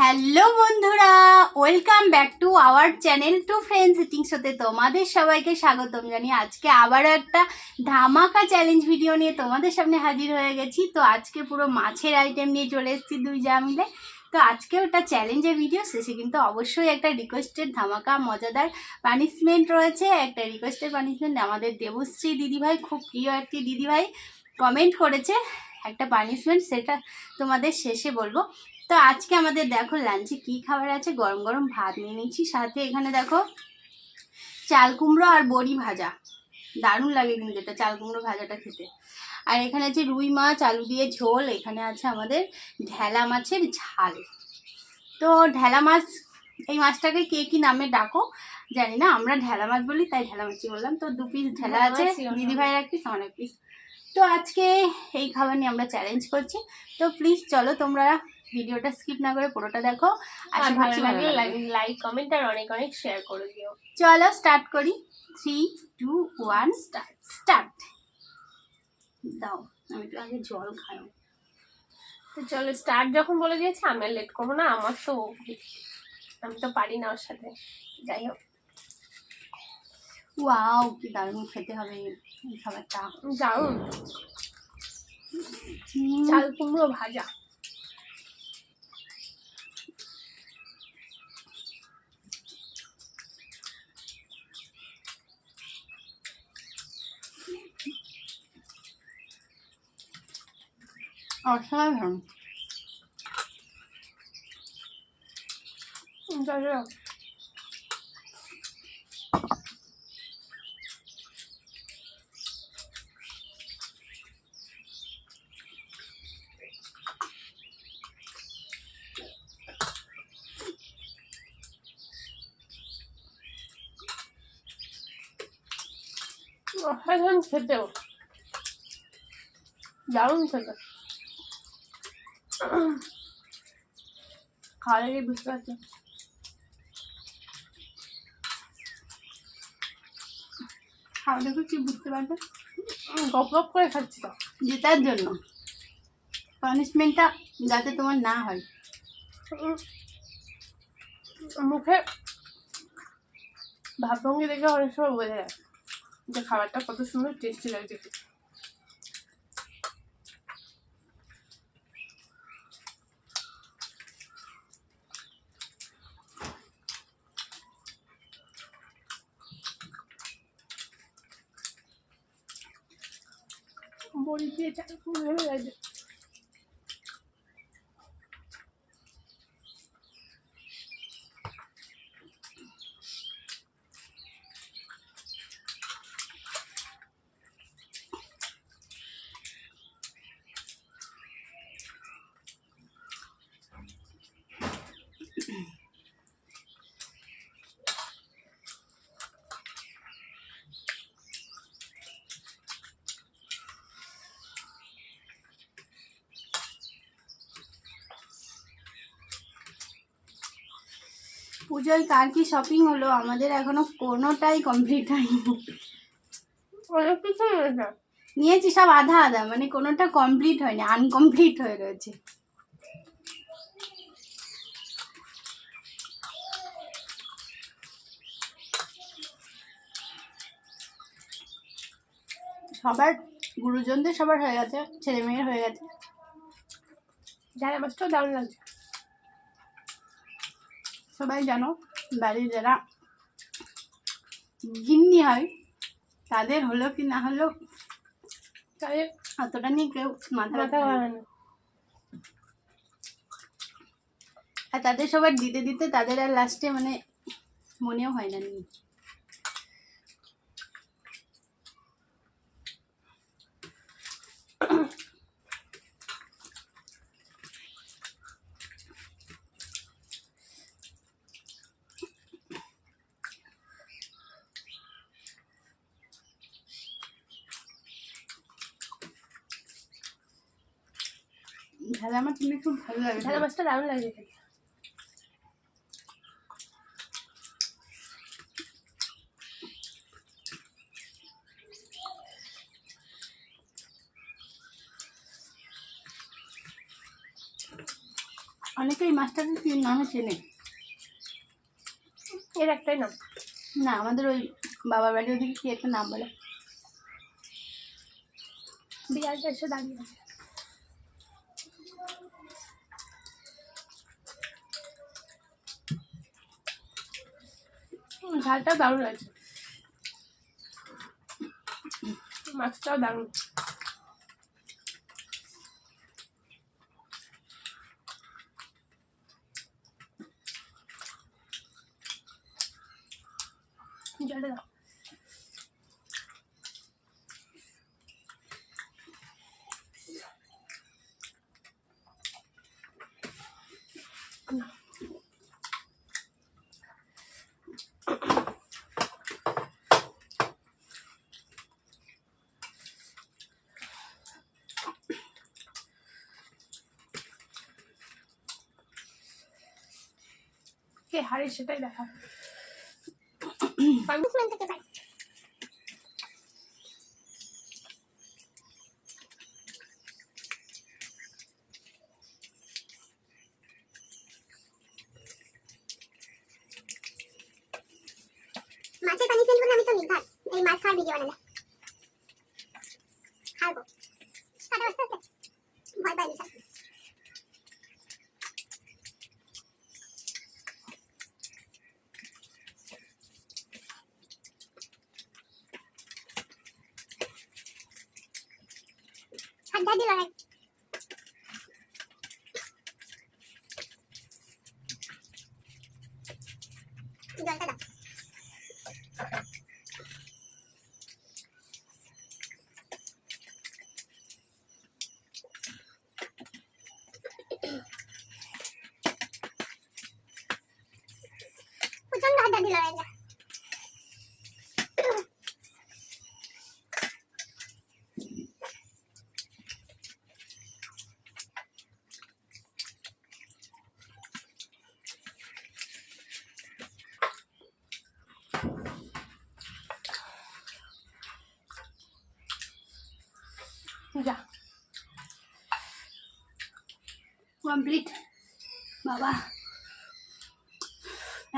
Hello বন্ধুরা, welcome back to our channel to friends eating শোতে তোমাদের সবাইকে স্বাগতম জানিয়ে আজকে আবারও একটা ধামাকা চ্যালেঞ্জ ভিডিও নিয়ে তোমাদের সামনে হাজির হয়ে গেছি। তো আজকে পুরো মাছের আইটেম নিয়ে চলে এসেছি দুই যা মিলে। তো আজকেও একটা চ্যালেঞ্জের ভিডিও, শেষে কিন্তু অবশ্যই একটা রিকোয়েস্টেড ধামাকা মজাদার পানিশমেন্ট রয়েছে। একটা রিকোয়েস্টেড পানিশমেন্ট আমাদের দেবশ্রী দিদিভাই, খুব প্রিয় একটি দিদিভাই কমেন্ট করেছে একটা পানিশমেন্ট, সেটা তোমাদের শেষে বলবো। তো আজকে আমাদের দেখো লাঞ্চে কি খাবার আছে, গরম গরম ভাত নিয়ে নিচ্ছি, সাথে এখানে দেখো চাল কুমড়ো আর বড়ি ভাজা, দারুণ লাগে কিন্তু এটা চাল কুমড়ো ভাজাটা খেতে। আর এখানে আছে রুই মাছ আলু দিয়ে ঝোল, এখানে আছে আমাদের ঢেলা মাছের ঝাল। তো ঢেলা মাছ, এই মাছটাকে কে কি নামে ডাকো জানি না, আমরা ঢেলা মাছ বলি তাই ঢেলা মাছই বললাম। তো 2 পিস ঢেলা আছে, দিদিভাইয়ের 1 পিস, আমার 1 পিস। তো আজকে এই খাবার নিয়ে আমরা চ্যালেঞ্জ করছি। তো প্লিজ চলো তোমরা ভিডিওটা স্কিপ না করে পুরোটা দেখো, আর ভালো লাগলে লাইক কমেন্ট আর অনেক অনেক শেয়ার করে দিও। চলো স্টার্ট করি। 3, 2, 1 স্টার্ট। দাও আমি একটু আগে জল খাই। তো চলো স্টার্ট যখন বলে দিয়েছে আমি আর লেট করবো না, আমি তো পারি না ওর সাথে। যাই হোক, ওয়াও কি দারুণ খেতে হবে এই খাবারটা, দারুণ। চাল কুমড়ো ভাজা, অসাধারণ। অসাধারণ খেতেও, দারুণ খেতে। খাওয়ালে বুঝতে পারছো খাওয়া দেখো কি বুঝতে পারবে, গপ গপ করে খাচ্ছি তো, জেতার জন্য পানিশমেন্টটা যাতে তোমার না হয়। মুখে ভাবভঙ্গি দেখে অনেক সময় বোঝা যায় যে খাবারটা কত সুন্দর টেস্টি লাগছে। বড়ি দিয়ে চাল কুমড়ো ভালো লাগে। পুজোয় কার কি শপিং হলো, আমাদের এখনো কোনোটাই কমপ্লিট হয়নি। অনেক কিছু রয়েছে, নিয়েছি সব আধা আধা, মানে কোনোটা কমপ্লিট হয়নি, আনকমপ্লিট হয়ে রয়েছে। সবার গুরুজনদের সবার হয়ে গেছে, ছেলে মেয়ের হয়ে গেছে। যারা মাছটাও দারুণ লাগছে। সবাই জানো বাড়ির যারা গিন্নি হয় তাদের হলো কি না হলো তাদের অতটা নিয়ে কেউ মাথা ব্যথা মাথা হয় না। ঘামানো। আর তাদের সবার দিতে দিতে তাদের আর লাস্টে মানে মনেও হয় না নিয়ে। ঢালা মাছ কিন্তু খুব ভালো লাগে, ঢালা মাছটা দারুণ লাগছে খেতে। অনেকে এই মাছটাকে কি নামে চেনে। এর একটাই নাম। না, আমাদের ওই বাবার বাড়ি ওদিকে কি একটা নাম বলে। বিড়ালটা এসে দাঁড়িয়ে আছে। ঝালটা দারুণ আছে, মাছটাও দারুণ। জলে দাও। কে হারে সেটাই দেখা। মাছের পানিশমেন্ট বলে আমি তো নির্ঘাত এই মাছ খাওয়ার ভিডিও বানালে খাবো কাটা আস্তে আস্তে ভয় পাই না। হাত ধরে লড়াই জলটা দাও। প্রচন্ড হাত ধরে লড়াই যা কমপ্লিট। বাবা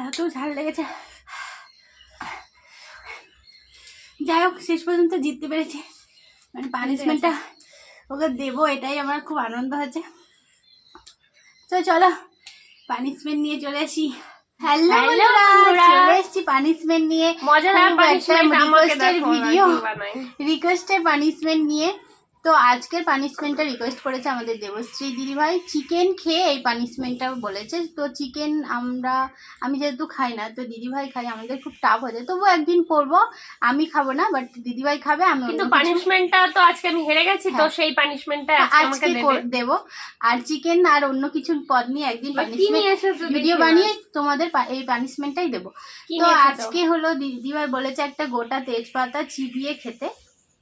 এত ঝাল লেগেছে। যাই হোক, শেষ পর্যন্ত জিততে পেরেছি, মানে পানিশমেন্টটা ওকে দেবো, এটাই আমার খুব আনন্দ হচ্ছে। তো চলো পানিশমেন্ট নিয়ে চলে আসি। হ্যালো বন্ধুরা, চলে এসেছি পানিশমেন্ট নিয়ে। মজাদার পানিশমেন্ট আমাকে দেখো ভিডিও বানাই। রিকোয়েস্টের পানিশমেন্ট নিয়ে। তো আজকের পানিশমেন্টটা রিকোয়েস্ট করেছে আমাদের দেবশ্রী দিদিভাই। চিকেন খেয়ে এই পানিশমেন্টটা বলেছে। তো চিকেন আমি যেহেতু খাই না, তো দিদিভাই খাই, আমাদের খুব টাফ হয়ে যায়। তবু একদিন করবো, আমি খাবো না, বাট দিদিভাই খাবে। আমি কিন্তু পানিশমেন্টটা তো আজকে আমি হেরে গেছি, তো সেই পানিশমেন্টটা আমাকে দেবো। আর চিকেন আর অন্য কিছু পদ নিয়ে একদিন পানিশমেন্ট ভিডিও বানিয়ে তোমাদের এই পানিশমেন্টটাই দেবো। তো আজকে হলো দিদিভাই বলেছে একটা গোটা তেজপাতা চিবিয়ে খেতে।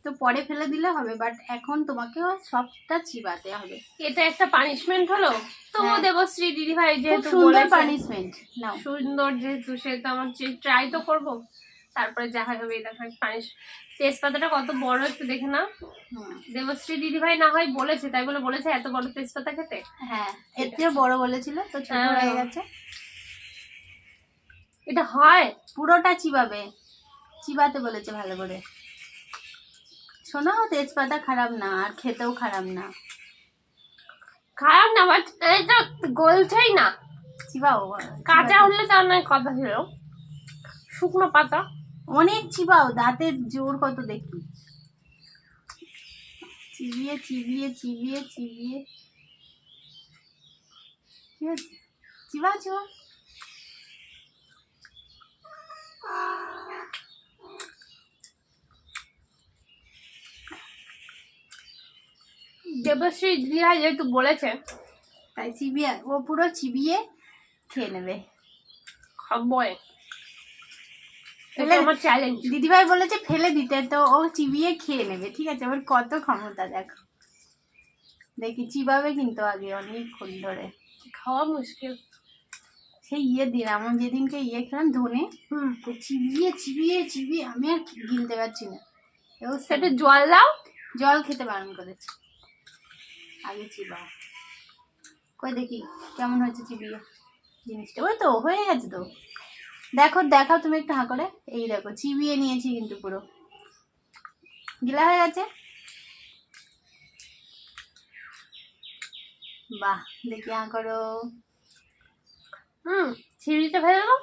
তো পরে ফেলে দিলে হবে, বাট এখন তোমাকে সবটা চিবাতে হবে। এটা একটা পানিশমেন্ট হলো। তো দেবশ্রী দিদিভাই যেহেতু সুন্দর পানিশমেন্ট নাও, সুন্দর যেহেতু, সেহেতু আমার ট্রাই তো করবো, তারপরে যা হবে। দেখো তেজপাতাটা কত বড় একটু দেখে না। দেবশ্রী দিদিভাই না হয় বলেছে, তাই বলেছে এত বড় তেজপাতা খেতে। হ্যাঁ, এর থেকে বড় বলেছিল, তো ছোট হয়ে গেছে। এটা হয় পুরোটা চিবাতে বলেছে ভালো করে। শোনো, তেজপাতা খারাপ না, আর খেতেও খারাপ না। বাট এটা গলছেই না। চিবাও, কাঁচা হলে তার নয় কথা ছিল, শুকনো পাতা অনেক চিবাও, দাঁতের জোর কত দেখি। চিবিয়ে চিবিয়ে চিবিয়ে চিবিয়ে চিবা চিবা। দেবশ্রী দিদিভাই যেহেতু বলেছে, তাই চিবিয়ে, ও পুরো চিবিয়ে খেয়ে নেবে। খাবই, এটা আমার চ্যালেঞ্জ। দিদিভাই বলেছে ফেলে দিতে, তো ও চিবিয়ে খেয়ে নেবে। ঠিক আছে, ওর কত ক্ষমতা দেখো। দেখি চিবাবে কিন্তু আগে অনেকক্ষণ ধরে। খাওয়া মুশকিল। সেই দিন আমার যেদিনকে খেলাম ধনে, তো চিবিয়ে চিবিয়ে চিবিয়ে আমি আর গিলতে পারছি না। সেটা জল দাও, জল খেতে বারণ করেছে। আগে চিবাও, কই দেখি কেমন হয়েছে চিবিয়ে জিনিসটা। ওই তো হয়ে গেছে তো, দেখো দেখাও তুমি একটু হাঁ করে। এই দেখো চিবিয়ে নিয়েছি কিন্তু পুরো গিলা হয়ে গেছে। বাহ, দেখি হাঁ করো। চিবিটা ফেলে দেবো,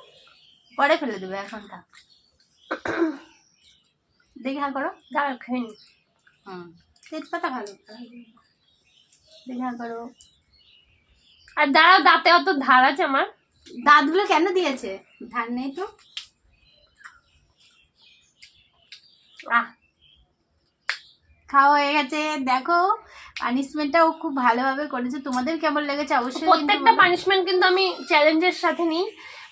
পরে ফেলে দেবে, এখন থাক। দেখি হাঁ করো। দাঁড়া খেয়ে নি। তেজপাতা ভালো, দেখি হাঁ করো। আর দাঁড়াও, দাঁতে অত ধার আছে আমার। দাঁতগুলো কেন দিয়েছে? ধার নেই তো। খাওয়া হয়ে গেছে। দেখো পানিশমেন্টটাও খুব ভালোভাবে করেছে। তোমাদের কেমন লেগেছে অবশ্যই প্রত্যেকটা পানিশমেন্ট কিন্তু আমি চ্যালেঞ্জের সাথে নিই।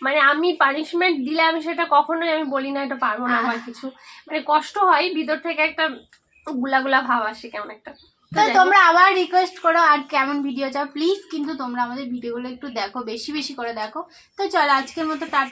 মানে আমি পানিশমেন্ট দিলে আমি সেটা কখনোই আমি বলি না এটা পারবো না বা কিছু, মানে কষ্ট হয় ভিতর থেকে, একটা গুলা ভাব আসে কেমন একটা। তো তোমরা আবার রিকোয়েস্ট করো আর কেমন ভিডিও চাও প্লিজ, কিন্তু তোমরা আমাদের ভিডিওগুলো একটু দেখো, বেশি বেশি করে দেখো। তো চলো আজকের মতো টাটা।